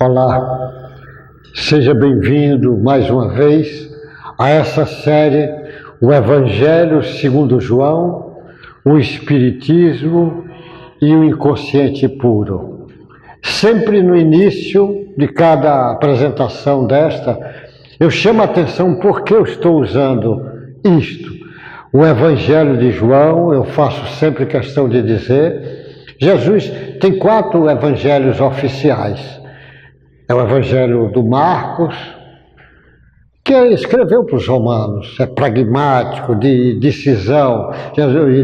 Olá, seja bem-vindo mais uma vez a essa série, o Evangelho segundo João, o Espiritismo e o Inconsciente Puro. Sempre no início de cada apresentação desta, eu chamo a atenção porque eu estou usando isto. O Evangelho de João, eu faço sempre questão de dizer, Jesus tem 4 evangelhos oficiais. É o Evangelho do Marcos, que escreveu para os romanos, é pragmático, de decisão,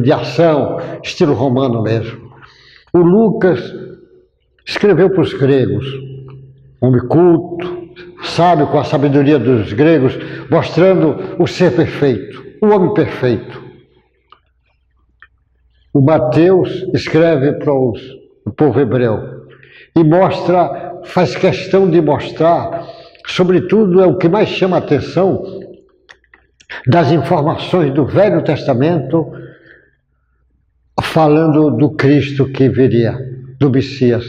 de ação, estilo romano mesmo. O Lucas escreveu para os gregos, homem culto, sábio com a sabedoria dos gregos, mostrando o ser perfeito, o homem perfeito. O Mateus escreve para o povo hebreu e faz questão de mostrar, sobretudo é o que mais chama a atenção, das informações do Velho Testamento, falando do Cristo que viria, do Messias.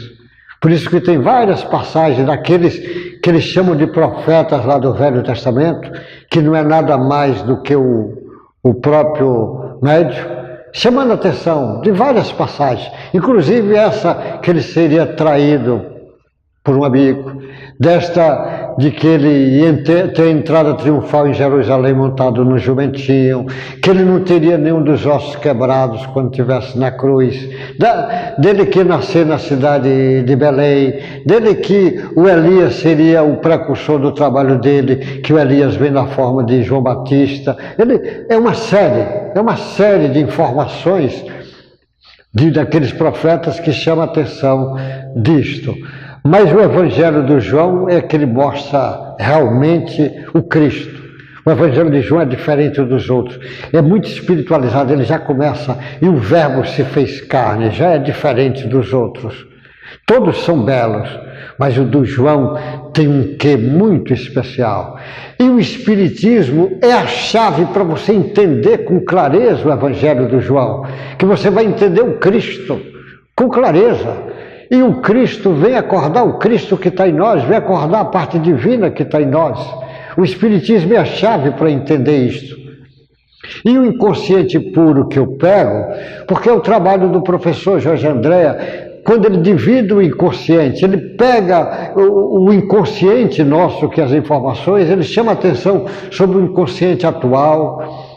Por isso que tem várias passagens daqueles que eles chamam de profetas lá do Velho Testamento, que não é nada mais do que o próprio médium, chamando a atenção de várias passagens, inclusive essa que ele seria traído por um amigo, desta de que ele ia ter entrada triunfal em Jerusalém montado no jumentinho, que ele não teria nenhum dos ossos quebrados quando estivesse na cruz, dele que ia nascer na cidade de Belém, dele que o Elias seria o precursor do trabalho dele, que o Elias vem na forma de João Batista. É uma série de informações daqueles profetas que chamam a atenção disto. Mas o Evangelho do João é que ele mostra realmente o Cristo. O Evangelho de João é diferente dos outros. É muito espiritualizado, ele já começa, e o Verbo se fez carne, já é diferente dos outros. Todos são belos, mas o do João tem um quê muito especial. E o Espiritismo é a chave para você entender com clareza o Evangelho do João, que você vai entender o Cristo com clareza. E o Cristo vem acordar, o Cristo que está em nós, vem acordar a parte divina que está em nós. O Espiritismo é a chave para entender isto. E o inconsciente puro que eu pego, porque é o trabalho do professor Jorge Andréa, quando ele divide o inconsciente, ele pega o inconsciente nosso, que é as informações, ele chama a atenção sobre o inconsciente atual,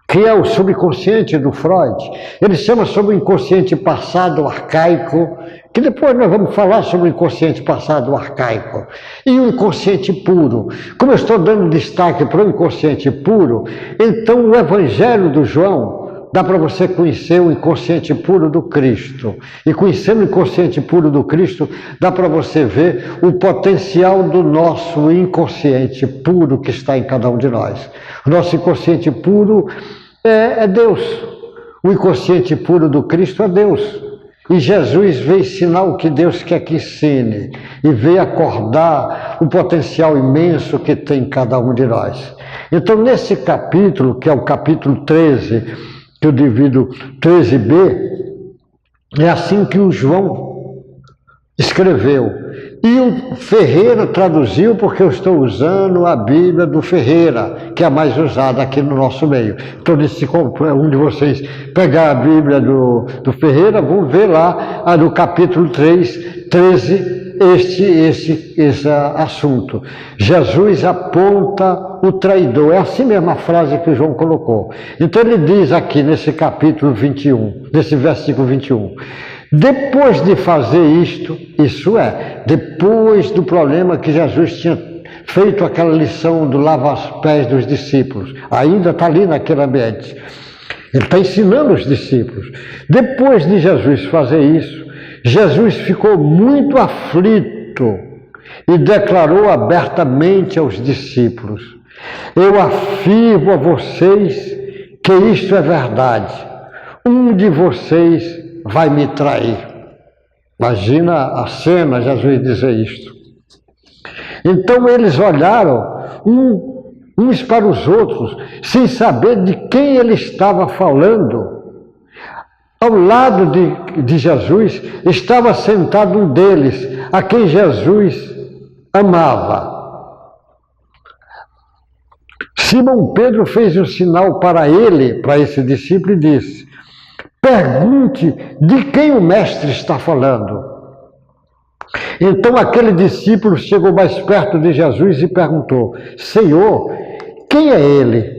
que é o subconsciente do Freud. Ele chama sobre o inconsciente passado arcaico, que depois nós vamos falar sobre o inconsciente passado arcaico. E o inconsciente puro. Como eu estou dando destaque para o inconsciente puro, então o Evangelho do João dá para você conhecer o inconsciente puro do Cristo. E conhecendo o inconsciente puro do Cristo, dá para você ver o potencial do nosso inconsciente puro que está em cada um de nós. O nosso inconsciente puro é Deus. O inconsciente puro do Cristo é Deus. E Jesus veio ensinar o que Deus quer que ensine. E veio acordar o potencial imenso que tem em cada um de nós. Então, nesse capítulo, que é o capítulo 13, que eu divido 13b, é assim que o João escreveu. E o Ferreira traduziu, porque eu estou usando a Bíblia do Ferreira, que é a mais usada aqui no nosso meio. Então, se um de vocês pegar a Bíblia do Ferreira, vão ver lá no capítulo 13, esse assunto. Jesus aponta o traidor. É assim mesmo a frase que o João colocou. Então, ele diz aqui nesse capítulo 21, nesse versículo 21... Depois de fazer isto, isso é, depois do problema que Jesus tinha feito aquela lição do lava os pés dos discípulos, ainda está ali naquele ambiente, ele está ensinando os discípulos. Depois de Jesus fazer isso, Jesus ficou muito aflito e declarou abertamente aos discípulos: eu afirmo a vocês que isto é verdade, um de vocês vai me trair. Imagina a cena, Jesus dizer isto. Então eles olharam uns para os outros, sem saber de quem ele estava falando. Ao lado de Jesus estava sentado um deles, a quem Jesus amava. Simão Pedro fez um sinal para ele, para esse discípulo, e disse: pergunte de quem o mestre está falando. Então aquele discípulo chegou mais perto de Jesus e perguntou: Senhor, quem é ele?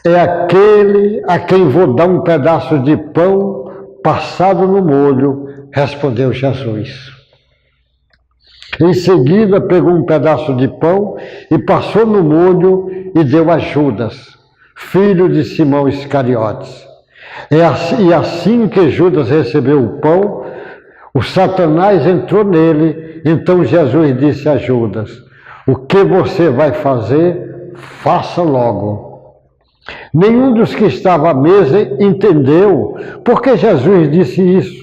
É aquele a quem vou dar um pedaço de pão passado no molho, respondeu Jesus. Em seguida pegou um pedaço de pão e passou no molho e deu a Judas, filho de Simão Iscariotes. E assim que Judas recebeu o pão, o Satanás entrou nele. Então Jesus disse a Judas: o que você vai fazer, faça logo. Nenhum dos que estava à mesa entendeu por que Jesus disse isso.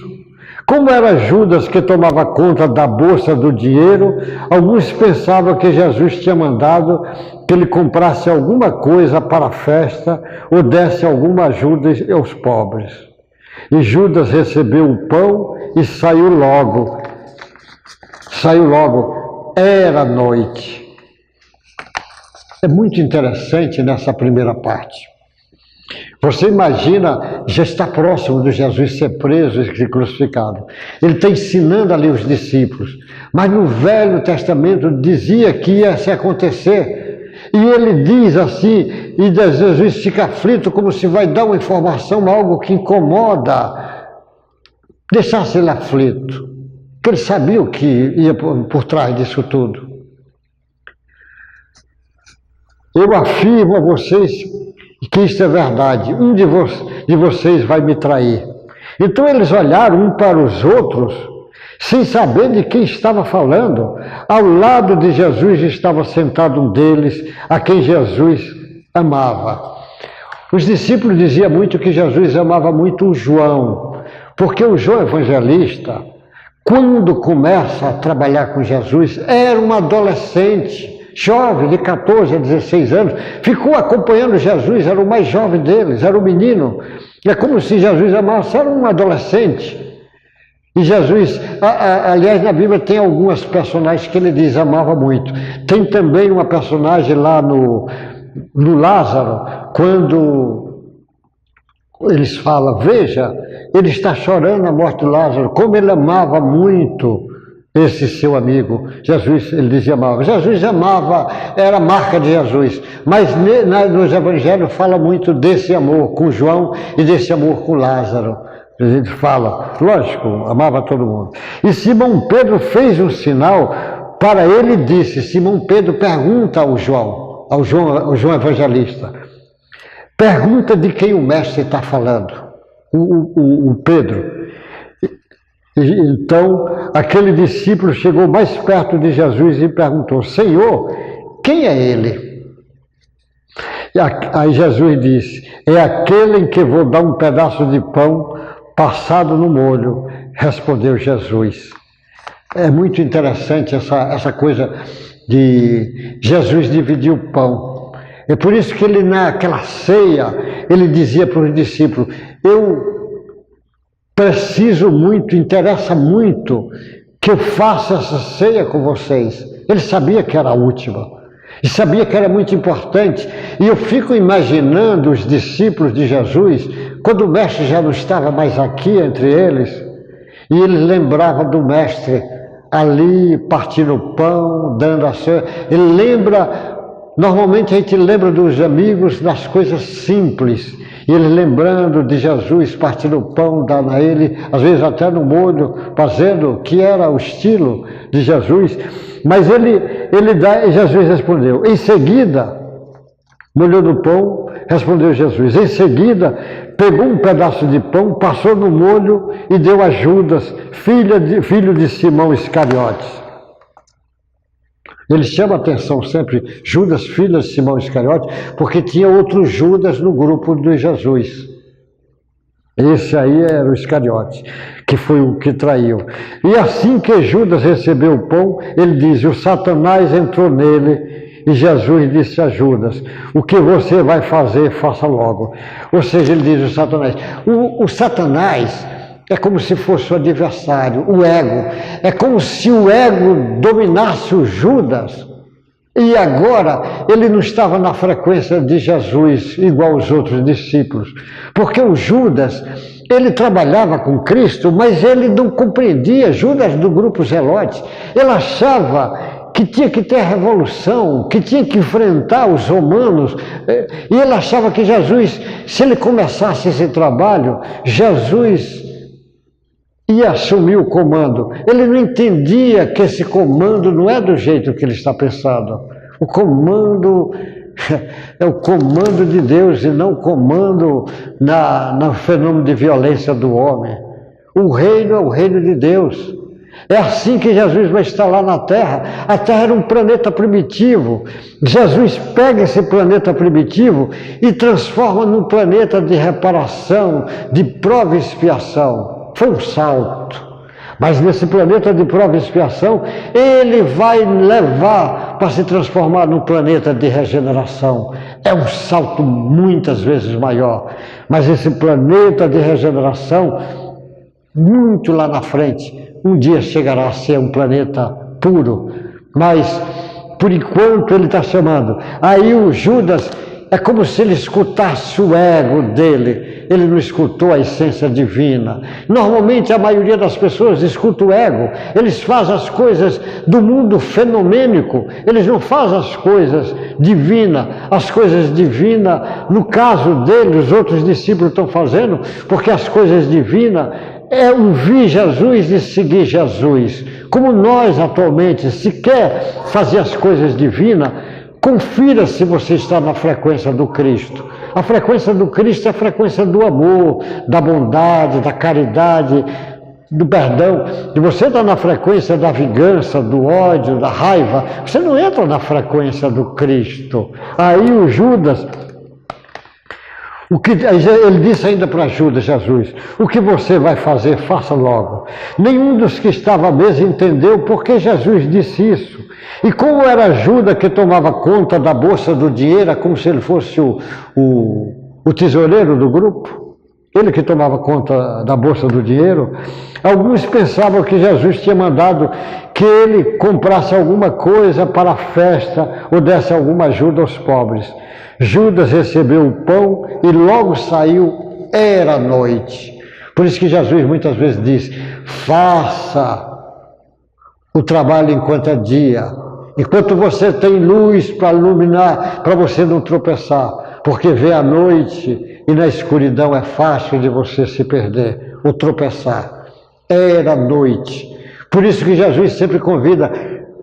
Como era Judas que tomava conta da bolsa do dinheiro, alguns pensavam que Jesus tinha mandado que ele comprasse alguma coisa para a festa ou desse alguma ajuda aos pobres. E Judas recebeu o pão e saiu logo. Era noite. É muito interessante nessa primeira parte. Você imagina, já está próximo de Jesus ser preso e ser crucificado. Ele está ensinando ali os discípulos. Mas no Velho Testamento dizia que ia se acontecer. E ele diz assim, e Jesus fica aflito como se vai dar uma informação, algo que incomoda. Deixasse ele aflito. Porque ele sabia o que ia por trás disso tudo. Eu afirmo a vocês que isso é verdade, um de vocês vai me trair. Então eles olharam um para os outros, sem saber de quem estava falando. Ao lado de Jesus estava sentado um deles, a quem Jesus amava. Os discípulos diziam muito que Jesus amava muito o João, porque o João Evangelista, quando começa a trabalhar com Jesus, era um adolescente, jovem, de 14 a 16 anos, ficou acompanhando Jesus, era o mais jovem deles, era o menino. É como se Jesus amasse, era um adolescente. E Jesus, aliás, na Bíblia tem algumas personagens que ele diz amava muito. Tem também uma personagem lá no Lázaro, quando eles falam, veja, ele está chorando a morte do Lázaro, como ele amava muito esse seu amigo. Jesus, ele dizia amava. Jesus amava, era a marca de Jesus. Mas nos evangelhos fala muito desse amor com João e desse amor com Lázaro. A gente fala, lógico, amava todo mundo. E Simão Pedro fez um sinal para ele e disse, Simão Pedro pergunta ao João Evangelista, pergunta de quem o mestre está falando, o Pedro. Então, aquele discípulo chegou mais perto de Jesus e perguntou, Senhor, quem é ele? Aí Jesus disse, é aquele em que vou dar um pedaço de pão passado no molho, respondeu Jesus. É muito interessante essa coisa de Jesus dividir o pão. É por isso que ele, naquela ceia, ele dizia para os discípulos, eu preciso muito, interessa muito que eu faça essa ceia com vocês. Ele sabia que era a última. E sabia que era muito importante. E eu fico imaginando os discípulos de Jesus, quando o mestre já não estava mais aqui entre eles, e eles lembravam do mestre ali, partindo o pão, dando a ceia. Ele lembra, normalmente a gente lembra dos amigos das coisas simples, e ele lembrando de Jesus partindo o pão, dando a ele, às vezes até no molho, fazendo o que era o estilo de Jesus. Mas ele dá, e Jesus respondeu. Em seguida, molhou no pão, respondeu Jesus. Em seguida, pegou um pedaço de pão, passou no molho e deu a Judas, filho de Simão Iscariotes. Ele chama a atenção sempre, Judas, filho de Simão Iscariotes, porque tinha outro Judas no grupo de Jesus. Esse aí era o Iscariote, que foi o que traiu. E assim que Judas recebeu o pão, ele diz, o Satanás entrou nele. E Jesus disse a Judas: o que você vai fazer, faça logo. Ou seja, ele diz o Satanás. O Satanás é como se fosse o adversário, o ego. É como se o ego dominasse o Judas. E agora ele não estava na frequência de Jesus igual os outros discípulos. Porque o Judas, ele trabalhava com Cristo, mas ele não compreendia. Judas do grupo Zelotes, ele achava que tinha que ter a revolução, que tinha que enfrentar os romanos, e ele achava que Jesus, se ele começasse esse trabalho, Jesus ia assumir o comando. Ele não entendia que esse comando não é do jeito que ele está pensando. O comando é o comando de Deus e não o comando no fenômeno de violência do homem. O reino é o reino de Deus. É assim que Jesus vai estar lá na Terra. A Terra era um planeta primitivo. Jesus pega esse planeta primitivo e transforma num planeta de reparação, de prova e expiação. Foi um salto. Mas nesse planeta de prova e expiação, ele vai levar para se transformar num planeta de regeneração. É um salto muitas vezes maior. Mas esse planeta de regeneração, muito lá na frente, um dia chegará a ser um planeta puro. Mas, por enquanto, ele está chamando. Aí o Judas, é como se ele escutasse o ego dele. Ele não escutou a essência divina. Normalmente a maioria das pessoas escuta o ego. Eles fazem as coisas do mundo fenomênico. Eles não fazem as coisas divinas. As coisas divinas, no caso dele, os outros discípulos estão fazendo, porque as coisas divinas é ouvir Jesus e seguir Jesus. Como nós atualmente, se quer fazer as coisas divinas, confira se você está na frequência do Cristo. A frequência do Cristo é a frequência do amor, da bondade, da caridade, do perdão. E você está na frequência da vingança, do ódio, da raiva, você não entra na frequência do Cristo. Aí o Judas, ele disse ainda para Judas, Jesus: o que você vai fazer, faça logo. Nenhum dos que estava à mesa entendeu por que Jesus disse isso. E como era Judas que tomava conta da bolsa do dinheiro, como se ele fosse o tesoureiro do grupo, ele que tomava conta da bolsa do dinheiro, alguns pensavam que Jesus tinha mandado que ele comprasse alguma coisa para a festa ou desse alguma ajuda aos pobres. Judas recebeu o pão e logo saiu, era noite. Por isso que Jesus muitas vezes diz: faça o trabalho enquanto é dia, enquanto você tem luz para iluminar, para você não tropeçar, porque vê a noite e na escuridão é fácil de você se perder ou tropeçar. Era noite. Por isso que Jesus sempre convida: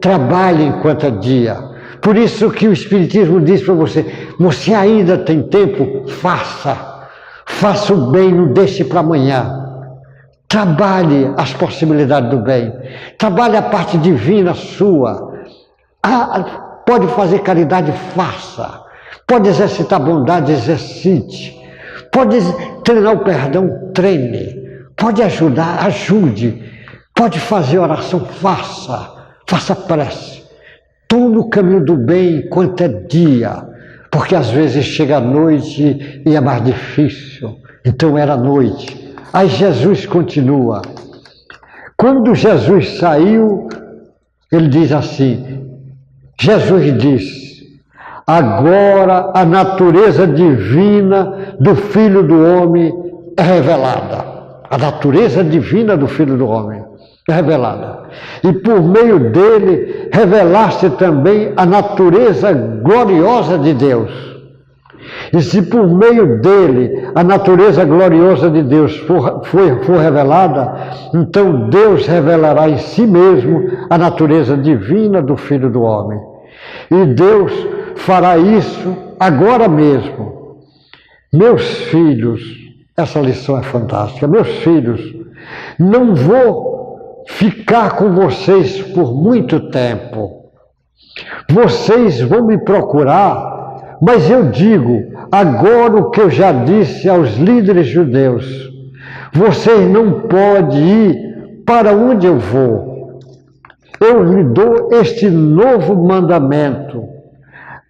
trabalhe enquanto é dia. Por isso que o Espiritismo diz para você: você ainda tem tempo, faça o bem, não deixe para amanhã. Trabalhe as possibilidades do bem, trabalhe a parte divina sua. Pode fazer caridade, faça. Pode exercitar bondade, exercite. Pode treinar o perdão, treine. Pode ajudar, ajude. Pode fazer oração, faça prece. Tome o caminho do bem enquanto é dia, porque às vezes chega a noite e é mais difícil. Então era noite. Aí Jesus continua. Quando Jesus saiu, ele diz assim, Jesus disse: agora a natureza divina do Filho do Homem é revelada. A natureza divina do Filho do Homem é revelada. E por meio dele revelaste também a natureza gloriosa de Deus. E se por meio dele a natureza gloriosa de Deus for revelada, então Deus revelará em si mesmo a natureza divina do Filho do Homem. E Deus fará isso agora mesmo. Meus filhos, essa lição é fantástica. Meus filhos, não vou ficar com vocês por muito tempo. Vocês vão me procurar, mas eu digo agora o que eu já disse aos líderes judeus: vocês não podem ir para onde eu vou. Eu lhe dou este novo mandamento: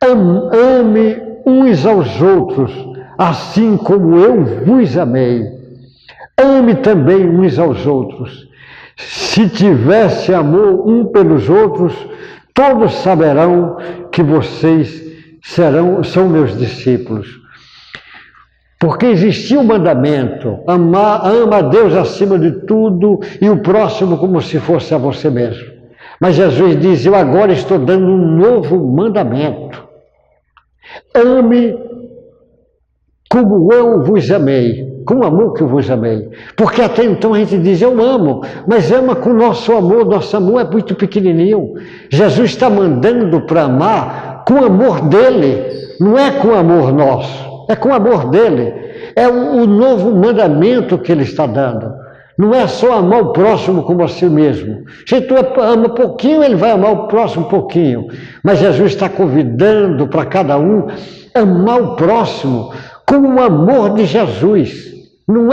Ame uns aos outros, assim como eu vos amei. Ame também uns aos outros. Se tivesse amor um pelos outros, todos saberão que vocês são meus discípulos. Porque existia um mandamento: ama a Deus acima de tudo e o próximo como se fosse a você mesmo. Mas Jesus diz: eu agora estou dando um novo mandamento. Ame como eu vos amei, com o amor que eu vos amei. Porque até então a gente diz: eu amo, mas ama com o nosso amor é muito pequenininho. Jesus está mandando para amar com o amor dele, não é com o amor nosso. É com o amor dele. É o novo mandamento que ele está dando. Não é só amar o próximo como a si mesmo. Se tu ama pouquinho, ele vai amar o próximo pouquinho. Mas Jesus está convidando para cada um amar o próximo com o amor de Jesus. Não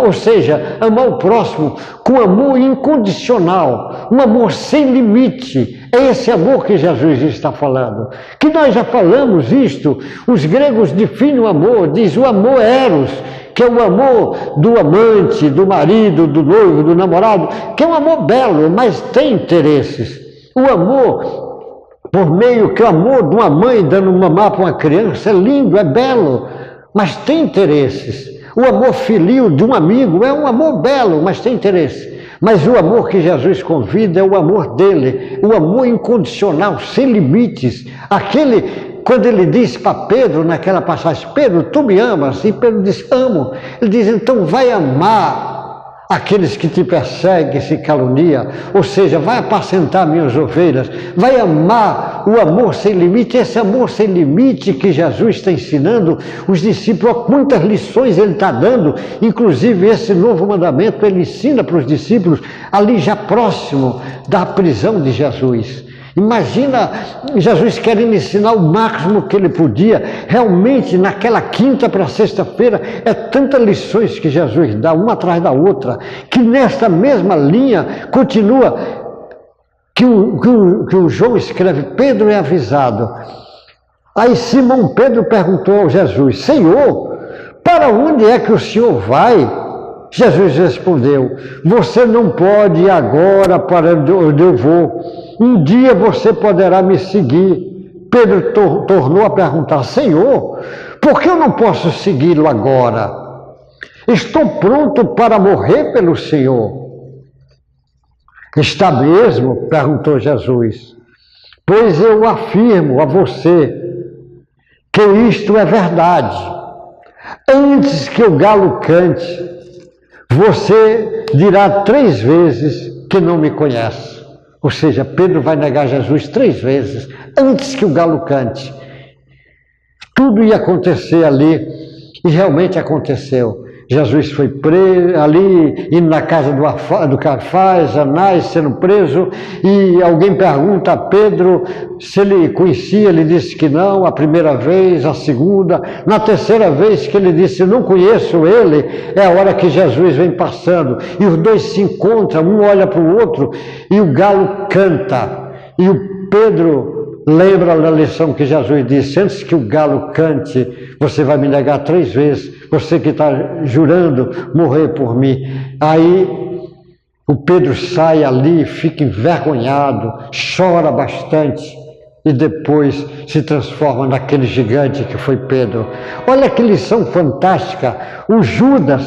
ou seja, amar o próximo com amor incondicional, um amor sem limite. É esse amor que Jesus está falando. Que nós já falamos isto. Os gregos definem o amor, diz o amor eros, que é o amor do amante, do marido, do noivo, do namorado, que é um amor belo, mas tem interesses. O amor, por meio que o amor de uma mãe dando mamar para uma criança é lindo, é belo, mas tem interesses. O amor filio de um amigo é um amor belo, mas tem interesse. Mas o amor que Jesus convida é o amor dele, o amor incondicional, sem limites. Aquele, quando ele disse para Pedro, naquela passagem: Pedro, tu me amas? E Pedro disse: amo. Ele diz: então vai amar aqueles que te perseguem, se caluniam, ou seja, vai apacentar minhas ovelhas, vai amar o amor sem limite. Esse amor sem limite que Jesus está ensinando os discípulos, quantas lições ele está dando, inclusive esse novo mandamento ele ensina para os discípulos ali já próximo da prisão de Jesus. Imagina Jesus querendo ensinar o máximo que ele podia. Realmente, naquela quinta para sexta-feira, é tantas lições que Jesus dá, uma atrás da outra, que nesta mesma linha continua, que o João escreve: Pedro é avisado. Aí Simão Pedro perguntou ao Jesus: Senhor, para onde é que o Senhor vai? Jesus respondeu: você não pode ir agora para onde eu vou. Um dia você poderá me seguir. Pedro tornou a perguntar: Senhor, por que eu não posso segui-lo agora? Estou pronto para morrer pelo Senhor. Está mesmo? Perguntou Jesus. Pois eu afirmo a você que isto é verdade. Antes que o galo cante, você dirá 3 vezes que não me conhece. Ou seja, Pedro vai negar Jesus 3 vezes, antes que o galo cante. Tudo ia acontecer ali, e realmente aconteceu. Jesus foi preso, ali, indo na casa do Caifás, Anás sendo preso, e alguém pergunta a Pedro se ele conhecia, ele disse que não, a primeira vez, a segunda, na terceira vez que ele disse: não conheço ele, é a hora que Jesus vem passando, e os dois se encontram, um olha para o outro, e o galo canta, e o Pedro lembra da lição que Jesus disse: antes que o galo cante, você vai me negar 3 vezes, você que está jurando morrer por mim. Aí o Pedro sai ali, fica envergonhado, chora bastante e depois se transforma naquele gigante que foi Pedro. Olha que lição fantástica. O Judas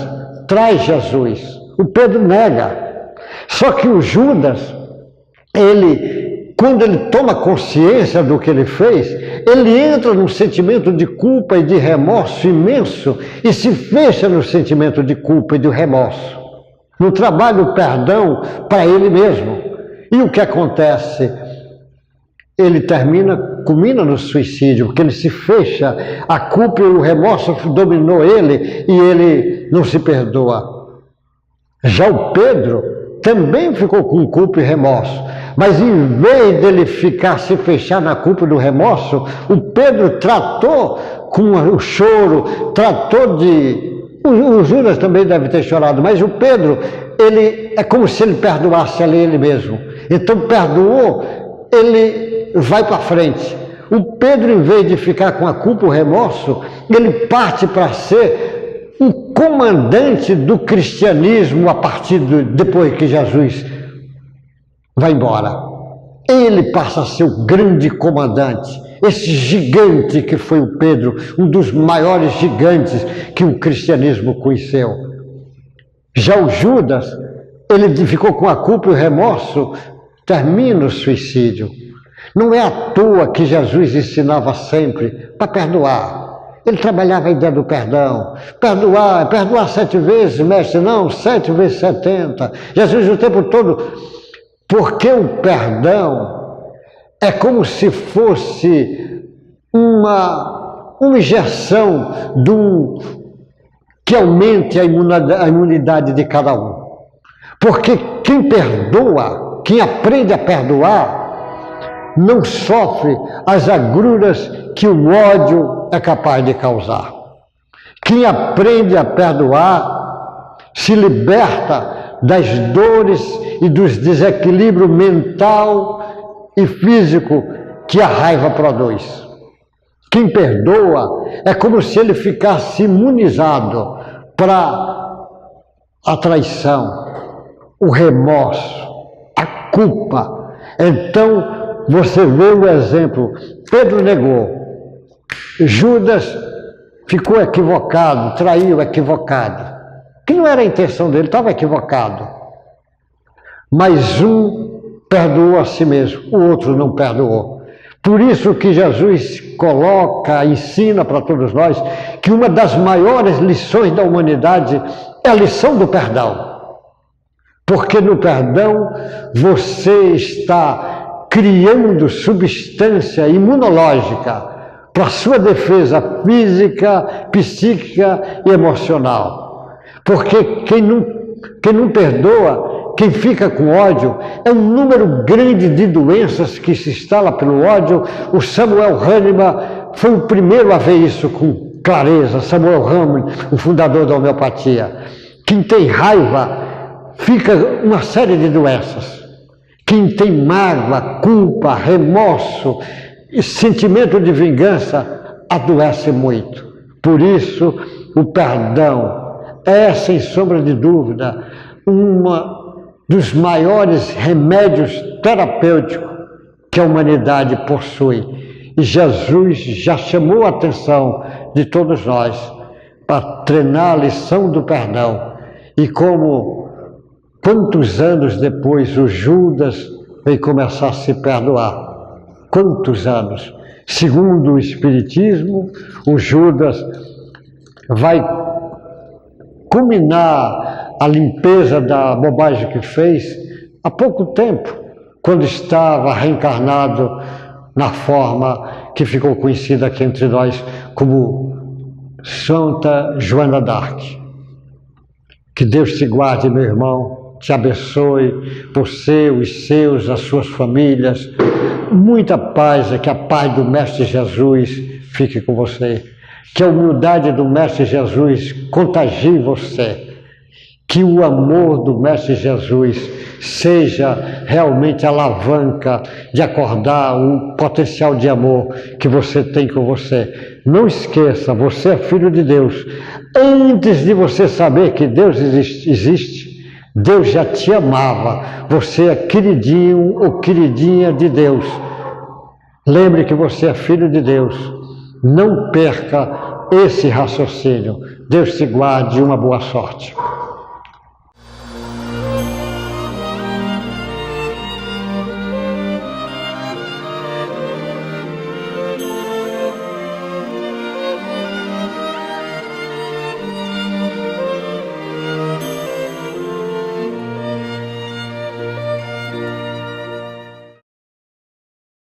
traz Jesus, o Pedro nega. Só que o Judas, quando ele toma consciência do que ele fez, ele entra num sentimento de culpa e de remorso imenso e se fecha no sentimento de culpa e de remorso. Não trabalha o perdão para ele mesmo. E o que acontece? Ele culmina no suicídio, porque ele se fecha, a culpa e o remorso dominou ele e ele não se perdoa. Já o Pedro também ficou com culpa e remorso. Mas em vez dele se fechar na culpa do remorso, o Pedro tratou com o choro, tratou de... O Judas também deve ter chorado, mas o Pedro, é como se ele perdoasse ali ele mesmo. Então perdoou, ele vai para frente. O Pedro, em vez de ficar com a culpa, o remorso, ele parte para ser um comandante do cristianismo a partir depois que Jesus vai embora. Ele passa a ser o grande comandante, esse gigante que foi o Pedro, um dos maiores gigantes que o cristianismo conheceu. Já o Judas, ele ficou com a culpa e o remorso, termina o suicídio. Não é à toa que Jesus ensinava sempre para perdoar. Ele trabalhava a ideia do perdão. Perdoar 7 vezes, mestre, não, 7 vezes 70. Jesus o tempo todo, porque o perdão é como se fosse uma injeção que aumente a imunidade de cada um. Porque quem perdoa, quem aprende a perdoar, não sofre as agruras que o ódio é capaz de causar. Quem aprende a perdoar se liberta das dores e dos desequilíbrios mental e físico que a raiva produz. Quem perdoa é como se ele ficasse imunizado para a traição, o remorso, a culpa. Então, você vê o exemplo, Pedro negou, Judas ficou equivocado, traiu equivocado, que não era a intenção dele, estava equivocado. Mas um perdoou a si mesmo, o outro não perdoou. Por isso que Jesus coloca, ensina para todos nós, que uma das maiores lições da humanidade é a lição do perdão. Porque no perdão você está criando substância imunológica para a sua defesa física, psíquica e emocional. Porque quem não perdoa, quem fica com ódio, é um número grande de doenças que se instala pelo ódio. O Samuel Hahnemann foi o primeiro a ver isso com clareza. Samuel Hahnemann, o fundador da homeopatia. Quem tem raiva, fica uma série de doenças. Quem tem mágoa, culpa, remorso e sentimento de vingança adoece muito. Por isso, o perdão é, sem sombra de dúvida, um dos maiores remédios terapêuticos que a humanidade possui. E Jesus já chamou a atenção de todos nós para treinar a lição do perdão. E como quantos anos depois o Judas veio começar a se perdoar? Quantos anos? Segundo o Espiritismo, o Judas vai culminar a limpeza da bobagem que fez há pouco tempo, quando estava reencarnado na forma que ficou conhecida aqui entre nós como Santa Joana d'Arc. Que Deus te guarde, meu irmão, te abençoe, você, os seus, as suas famílias. Muita paz, que a paz do Mestre Jesus fique com você. Que a humildade do Mestre Jesus contagie você. Que o amor do Mestre Jesus seja realmente a alavanca de acordar o potencial de amor que você tem com você. Não esqueça, você é filho de Deus. Antes de você saber que Deus existe, Deus já te amava. Você é queridinho ou queridinha de Deus. Lembre que você é filho de Deus. Não perca esse raciocínio. Deus te guarde e uma boa sorte.